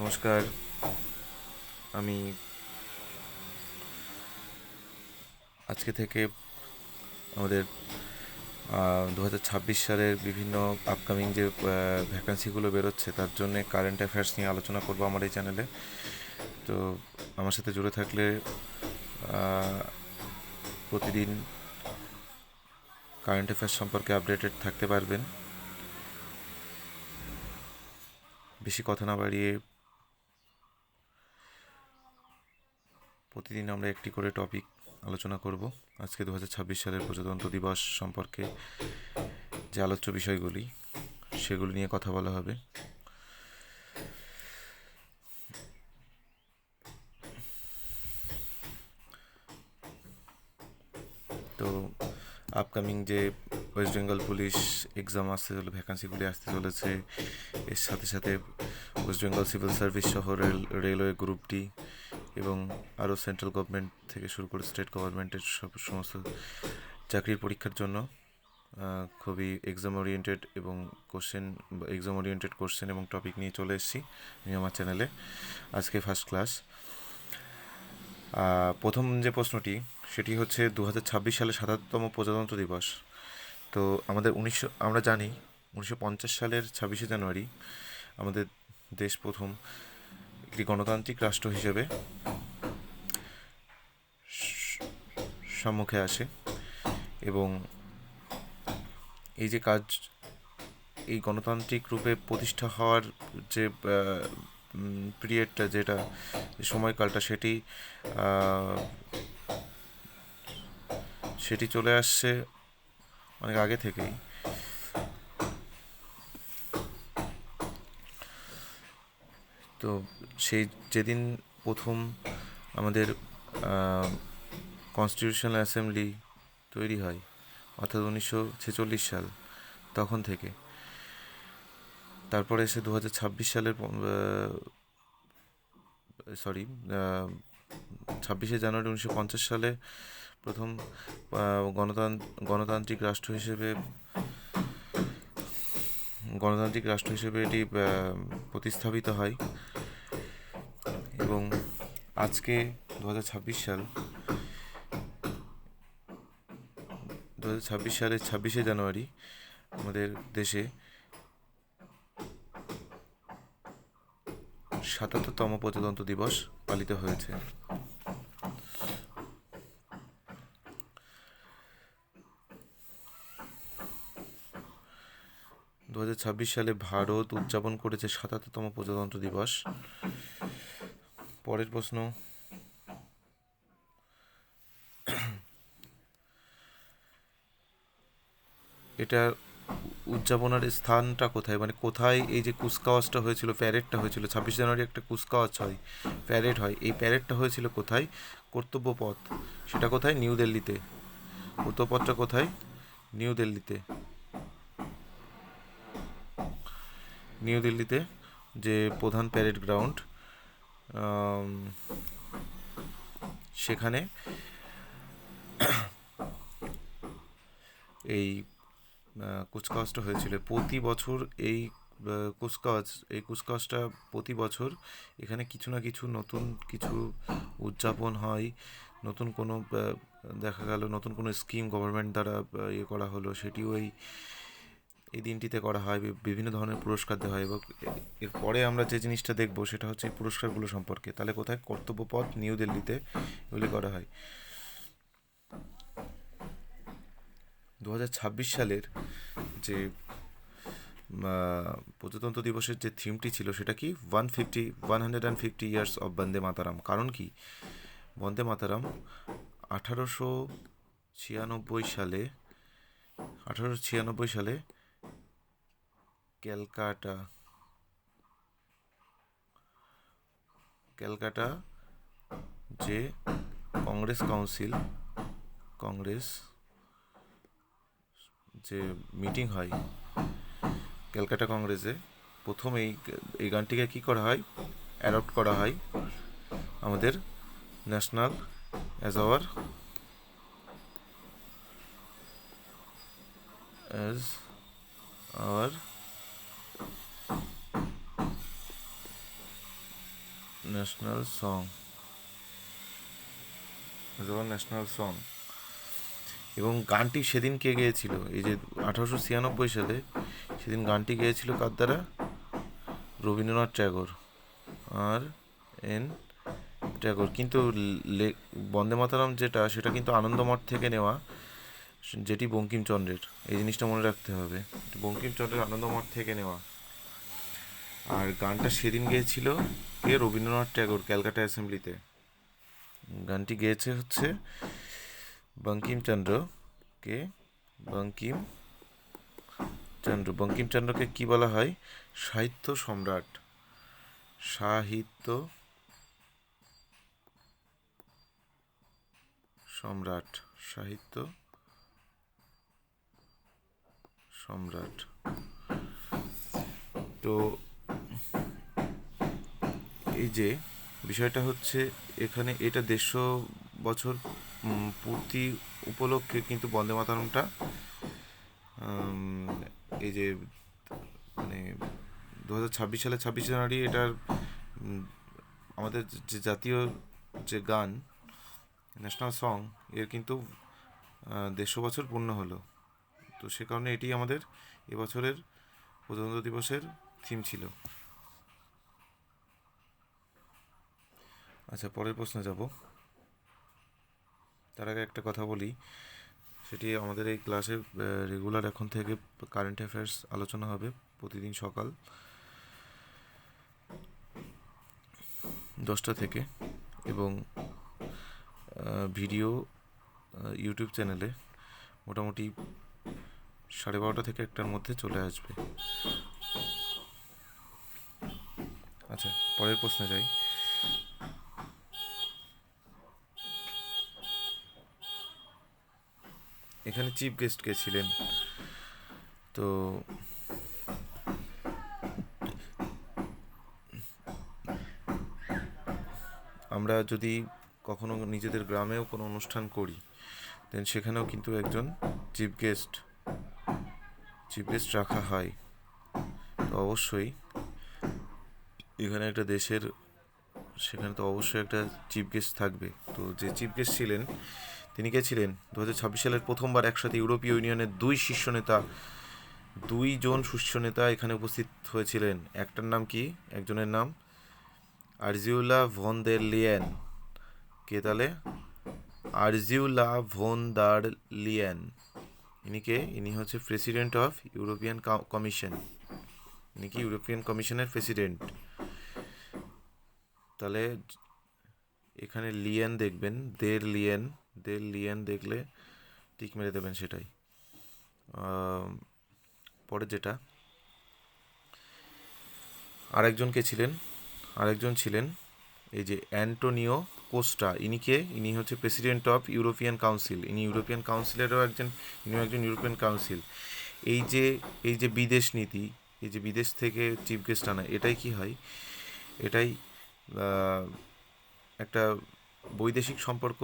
নমস্কার। আমি আজকে থেকে আমাদের 2026 সালের বিভিন্ন আপকামিং যে ভ্যাকান্সিগুলো বেরোচ্ছে তার জন্য কারেন্ট অ্যাফেয়ার্স নিয়ে আলোচনা করব আমার এই চ্যানেলে। তো আমার সাথে জুড়ে থাকলে প্রতিদিন কারেন্ট অ্যাফেয়ার্স সম্পর্কে আপডেটেড থাকতে পারবেন। বেশি কথা না বাড়িয়ে প্রতিদিন আমরা একটি করে টপিক আলোচনা করব। আজকে 2026 সালের প্রজাতন্ত্র দিবস সম্পর্কে যে আলোচ্য বিষয়গুলি সেগুলি নিয়ে কথা বলা হবে। তো আপকামিং যে ওয়েস্ট বেঙ্গল পুলিশ এক্সাম আসতে চলে, ভ্যাকান্সিগুলি আসতে চলেছে, এর সাথে সাথে ওয়েস্ট বেঙ্গল সিভিল সার্ভিস সহ রেলওয়ে গ্রুপ ডি এবং আরও সেন্ট্রাল গভর্নমেন্ট থেকে শুরু করে স্টেট গভর্নমেন্টের সমস্ত চাকরির পরীক্ষার জন্য খুবই এক্সাম ওরিয়েন্টেড কোশ্চেন এবং টপিক নিয়ে চলে এসেছি আমি আমার চ্যানেলে। আজকে ফার্স্ট ক্লাস। প্রথম যে প্রশ্নটি সেটি হচ্ছে 2026 সালে ৭৭তম প্রজাতন্ত্র দিবস। তো আমরা জানি 1950 সালের 26শে জানুয়ারি আমাদের দেশ প্রথম একটি গণতান্ত্রিক রাষ্ট্র হিসেবে সম্মুখে আসে এবং এই গণতান্ত্রিক রূপে প্রতিষ্ঠা হওয়ার যে পিরিয়ডটা, যেটা সময়কালটা, সেটি চলে আসছে অনেক আগে থেকেই। তো যেদিন প্রথম আমাদের কনস্টিটিউশনাল অ্যাসেম্বলি তৈরি হয়, অর্থাৎ 1946 সাল, তখন থেকে তারপরে এসে 2026 সালের 26শে জানুয়ারি 1950 সালে প্রথম গণতান্ত্রিক রাষ্ট্র হিসেবে এটি প্রতিস্থাপিত হয় এবং আজকে 2026 সালের 26শে জানুয়ারি আমাদের দেশে ৭৭তম প্রজাতন্ত্র দিবস পালিত হয়েছে। সালে ভারত উদযাপন করেছে ৭৭তম প্রজাতন্ত্র দিবস। পরের প্রশ্ন, এটা উদযাপনের স্থানটা কোথায়, মানে কোথায় এই যে কুচকাওয়াজটা হয়েছিল, প্যারেডটা হয়েছিল 26 জানুয়ারি, একটা কুচকাওয়াজ হয়, প্যারেড হয়, এই প্যারেডটা হয়েছিল কোথায়? কর্তব্যপথ। সেটা কোথায়? নিউ দিল্লিতে। কর্তব্যপথটা কোথায়? নিউ দিল্লিতে যে প্রধান প্যারেড গ্রাউন্ড, সেখানে এই কুচকাওয়াজটা হয়েছিল। প্রতি বছর এই কুচকাওয়াজটা প্রতি বছর এখানে কিছু না কিছু নতুন কিছু উদযাপন হয়। নতুন কোনো দেখা গেল নতুন কোনো স্কিম গভর্নমেন্ট দ্বারা করা হলো, সেটিও এই দিনটিতে করা হয়। বিভিন্ন ধরনের পুরস্কার দেওয়া হয় এবং এরপরে আমরা যে জিনিসটা দেখবো সেটা হচ্ছে এই পুরস্কারগুলো সম্পর্কে। তাহলে কোথায়? কর্তব্যপথ, নিউ দিল্লিতে এগুলি করা হয়। 2026 সালের যে প্রজাতন্ত্র দিবসের যে থিমটি ছিল সেটা কি? 150 ইয়ার্স অফ বন্দে মাতারাম। কারণ কি? বন্দে মাতারাম 1896 সালে ক্যালকাটা যে কংগ্রেস যে মিটিং হয়, ক্যালকাটা কংগ্রেসে প্রথম এই গানটিকে কি করা হয়? অ্যাডপ্ট করা হয় আমাদের national as our national song, national song. এবং গানটি সেদিন কে গেয়েছিল, এই যে 1896 সালে, সেদিন গানটি গেয়েছিল কার দ্বারা? রবীন্দ্রনাথ ট্যাগর, আর এন ট্যাগর। কিন্তু বন্দে মাতরম যেটা, সেটা কিন্তু আনন্দমঠ থেকে নেওয়া, যেটি বঙ্কিমচন্দ্রের। এই জিনিসটা মনে রাখতে হবে, বঙ্কিমচন্দ্রের আনন্দমঠ থেকে নেওয়া। আর গানটা সেদিন গেয়েছিল কে? রবীন্দ্রনাথ ট্যাগর, ক্যালকাটা অ্যাসেম্বলিতে। গানটি গেয়েছে হচ্ছে বঙ্কিমচন্দ্র। কে? বঙ্কিমচন্দ্রকে কি বলা হয়? সাহিত্য সম্রাট। সাহিত্য সম্রাট, সাহিত্য সম্রাট। তো এই যে বিষয়টা হচ্ছে, এখানে এটা 150 বছর পূর্তি উপলক্ষে কিন্তু বন্দে মাতরমটা এই যে মানে 2026 সালে 26 জানুয়ারি এটার আমাদের যে জাতীয় যে গান, ন্যাশনাল সং, এর কিন্তু 150 বছর পূর্ণ হলো। তো সে কারণে এটি আমাদের এবছরের প্রজাতন্ত্র দিবসের থিম ছিল। আচ্ছা, পরের প্রশ্নে যাব। তার আগে একটা কথা বলি, সেটি আমাদের এই ক্লাসে রেগুলার এখন থেকে কারেন্ট অ্যাফেয়ার্স আলোচনা হবে প্রতিদিন সকাল 10টা থেকে, এবং ভিডিও ইউটিউব চ্যানেলে মোটামুটি 12:30 থেকে 1টার মধ্যে চলে আসবে। আচ্ছা, পরের প্রশ্নে যাই। এখানে চিফ গেস্ট কে ছিলেন? তো আমরা যদি কখনো নিজেদের গ্রামেও কোনো অনুষ্ঠান করি, দেন সেখানেও কিন্তু একজন চিফ গেস্ট রাখা হয়। তো অবশ্যই এখানে একটা দেশের, সেখানে তো অবশ্যই একটা চিফ গেস্ট থাকবে। তো যে চিফ গেস্ট ছিলেন, তিনি কে ছিলেন? 2026 সালের প্রথমবার একসাথে ইউরোপীয় ইউনিয়নের দুইজন শীর্ষ নেতা এখানে উপস্থিত হয়েছিলেন। একটার নাম কি? একজনের নাম আরজিউলা ভন দের লিয়েন। কে তাহলে? আরজিউলা ভন দার লিয়েন। ইনি কে? ইনি হচ্ছে প্রেসিডেন্ট অফ ইউরোপিয়ান কমিশন। ইনি কি ইউরোপিয়ান কমিশনের প্রেসিডেন্ট। তাহলে এখানে লিয়েন দেখবেন, দের লিয়েন দেখলে টিক মেরে দেবেন, সেটাই। পরে যেটা, আরেকজন ছিলেন এই যে অ্যান্টোনিও কোস্টা। ইনি হচ্ছে প্রেসিডেন্ট অফ ইউরোপিয়ান কাউন্সিল। ইনি ইউরোপিয়ান কাউন্সিলেরও ইনিও একজন ইউরোপিয়ান কাউন্সিল। এই যে বিদেশ নীতি, এই যে বিদেশ থেকে চিফ গেস্ট আনা, এটাই কি হয়? এটাই একটা বৈদেশিক সম্পর্ক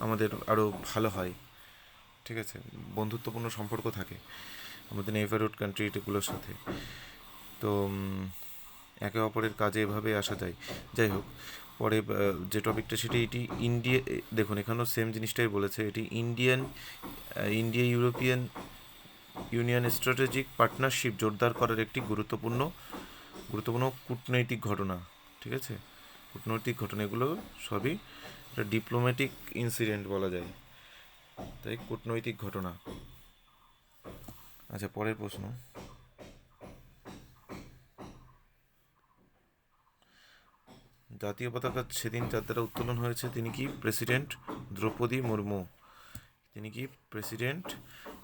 আমাদের আরও ভালো হয়, ঠিক আছে? বন্ধুত্বপূর্ণ সম্পর্ক থাকে আমাদের নেইবারহুড কান্ট্রিগুলোর সাথে। তো একে অপরের কাজে এভাবে আসা যায়। যাই হোক, পরে যে টপিকটা, এটি ইন্ডিয়া। দেখুন, এখানেও সেম জিনিসটাই বলেছে, এটি India European union strategic partnership জোরদার করার একটি গুরুত্বপূর্ণ কূটনৈতিক ঘটনা, ঠিক আছে? কূটনৈতিক ঘটনা, এগুলো সবই একটা ডিপ্লোম্যাটিক ইনসিডেন্ট বলা যায়, তাই কূটনৈতিক ঘটনা। আচ্ছা, পরের প্রশ্ন। জাতীয় পতাকা সেদিন যার দ্বারা উত্তোলন হয়েছে, তিনি কি? প্রেসিডেন্ট দ্রৌপদী মুর্মু। তিনি কি?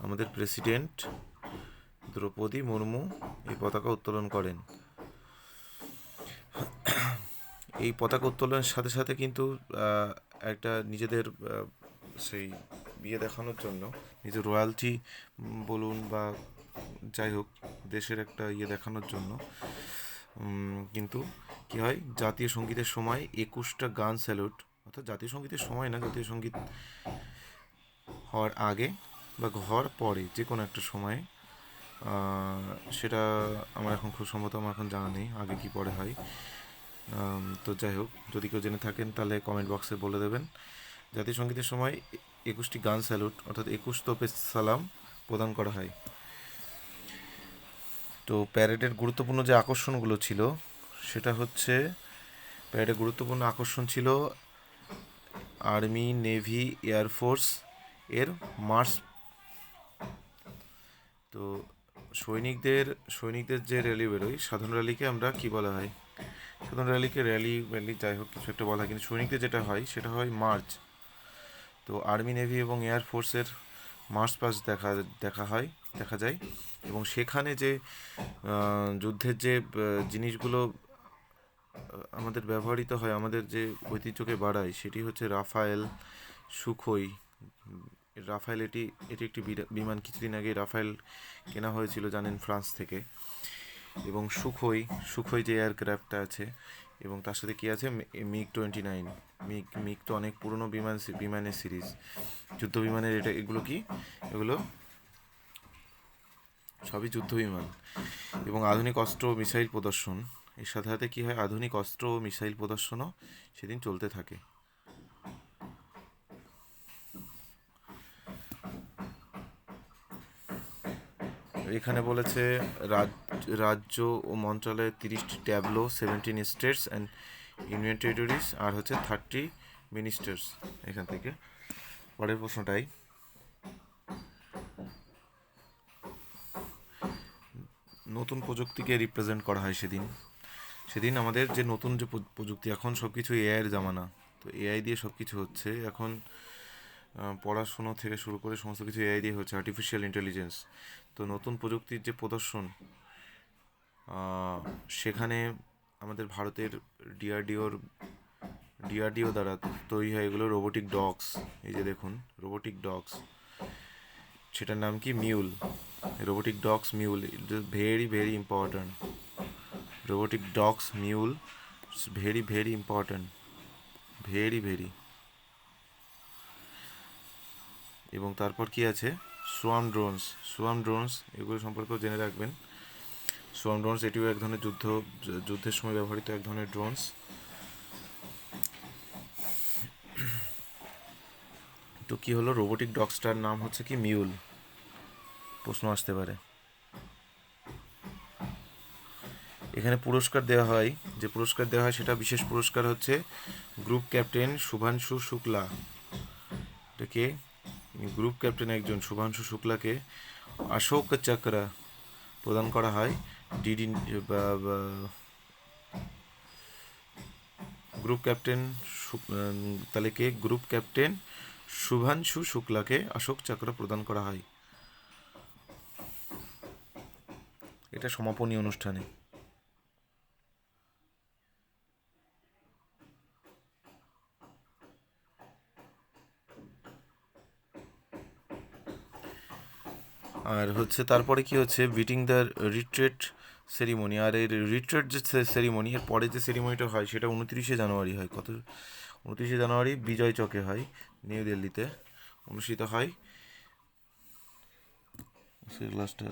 আমাদের প্রেসিডেন্ট দ্রৌপদী মুর্মু এই পতাকা উত্তোলন করেন। এই পতাকা উত্তোলনের সাথে সাথে কিন্তু একটা নিজেদের সেই দেখানোর জন্য, নিজের রয়্যালটি বলুন বা যাই হোক, দেশের একটা দেখানোর জন্য কিন্তু কি হয়, জাতীয় সঙ্গীতের সময় 21টা গান স্যালুট, অর্থাৎ জাতীয় সঙ্গীতের সময় না, জাতীয় সঙ্গীত হওয়ার আগে বা হওয়ার পরে যে কোনো একটা সময়ে, সেটা আমার এখন খুব সম্ভবত আমার এখন জানা নেই আগে কি পরে হয়, তো যাই হোক, যদি কেউ জেনে থাকেন তাহলে কমেন্ট বক্সে বলে দেবেন। জাতীয় সঙ্গীতের সময় 21টি গান স্যালুট অর্থাৎ 21 তোপে সালাম প্রদান করা হয়। তো প্যারেডের গুরুত্বপূর্ণ যে আকর্ষণগুলো ছিল সেটা হচ্ছে, প্যারেডের গুরুত্বপূর্ণ আকর্ষণ ছিল আর্মি, নেভি, এয়ারফোর্স এর মার্চ। তো সৈনিকদের সৈনিকদের যে র্যালি বেরোয়, সাধারণ র্যালিকে আমরা কি বলা হয়? সাধারণ র্যালিকে র্যালি র্যালি যাই হোক কিছু একটা বলা হয়, কিন্তু সৈনিকদের যেটা হয় সেটা হয় মার্চ। তো আর্মি, নেভি এবং এয়ারফোর্সের মার্চ পাস্ট দেখা যায়। এবং সেখানে যে যুদ্ধের যে জিনিসগুলো আমাদের ব্যবহৃত হয়, আমাদের যে ঐতিহ্যকে বাড়ায়, সেটি হচ্ছে রাফায়েল, সুখোই। রাফায়েল এটি এটি একটি বিমান, কিছুদিন আগে রাফায়েল কেনা হয়েছিল জানেন ফ্রান্স থেকে। এবং সুখোই যে এয়ারক্রাফটটা আছে, এবং তার সাথে কি আছে, MiG-29। মিগ তো অনেক পুরনো বিমানের সিরিজ, যুদ্ধ বিমানের। এগুলো সবই যুদ্ধ বিমান। এবং আধুনিক অস্ত্র ও মিসাইল প্রদর্শন, এর সাথে সাথে কী হয়, আধুনিক অস্ত্র ও মিসাইল প্রদর্শনও সেদিন চলতে থাকে। এখানে বলেছে রাজ্য ও মন্ত্রণালয়ের 30টি tableau, 17 states and union territories, আর হচ্ছে 30 মিনিস্টার্স। এখান থেকে পরের প্রশ্নটাই, নতুন প্রযুক্তিকে রিপ্রেজেন্ট করা হয় সেদিন আমাদের যে নতুন যে প্রযুক্তি, এখন সব কিছু এআইয়ের জামানা। তো এআই দিয়ে সব কিছু হচ্ছে এখন, পড়াশুনো থেকে শুরু করে সমস্ত কিছু এআই দিয়ে হচ্ছে, আর্টিফিশিয়াল ইন্টেলিজেন্স। তো নতুন প্রযুক্তির যে প্রদর্শন, সেখানে আমাদের ভারতের ডিআরডিও দ্বারা তৈরি হয় এগুলো রোবোটিক ডগস। এই যে দেখুন রোবোটিক ডগস, সেটার নাম কি, mule. Robotic dogs mule, very very important. Robotic dogs mule, very very important, very very. এবং তারপর কি আছে, সোয়াম ড্রোনস এগুলো সম্পর্কেও জেনে রাখবেন। সোয়াম ড্রোনস এটিও এক ধরনের যুদ্ধের সময় ব্যবহৃত এক ধরনের ড্রোনস। তো কি হলো, রোবোটিক ডগসটার নাম হচ্ছে কি, মিউল। প্রশ্ন আসতে পারে। এখানে পুরস্কার দেওয়া হয়, যে পুরস্কার দেওয়া হয় সেটা বিশেষ পুরস্কার হচ্ছে গ্রুপ ক্যাপ্টেন শুভাংশু শুক্লা। এটাকে গ্রুপ ক্যাপ্টেন একজন শুভাংশু শুক্লাকে অশোক চক্র প্রদান করা হয়। ডিডি গ্রুপ ক্যাপ্টেন তাহলে গ্রুপ ক্যাপ্টেন শুভাংশু শুক্লাকে অশোক চক্র প্রদান করা হয়। এটা সমাপনী অনুষ্ঠানে। আর হচ্ছে তারপরে কি হচ্ছে, বিটিং দ্য রিট্রিট সেরিমনি। আর এই রিট্রিট যে সেরিমনি, এর পরে যে সেরিমনিটা হয় সেটা 29শে জানুয়ারি হয়। 29শে জানুয়ারি বিজয় চকে হয়, নিউ দিল্লিতে অনুষ্ঠিত হয়। সেই লাস্টে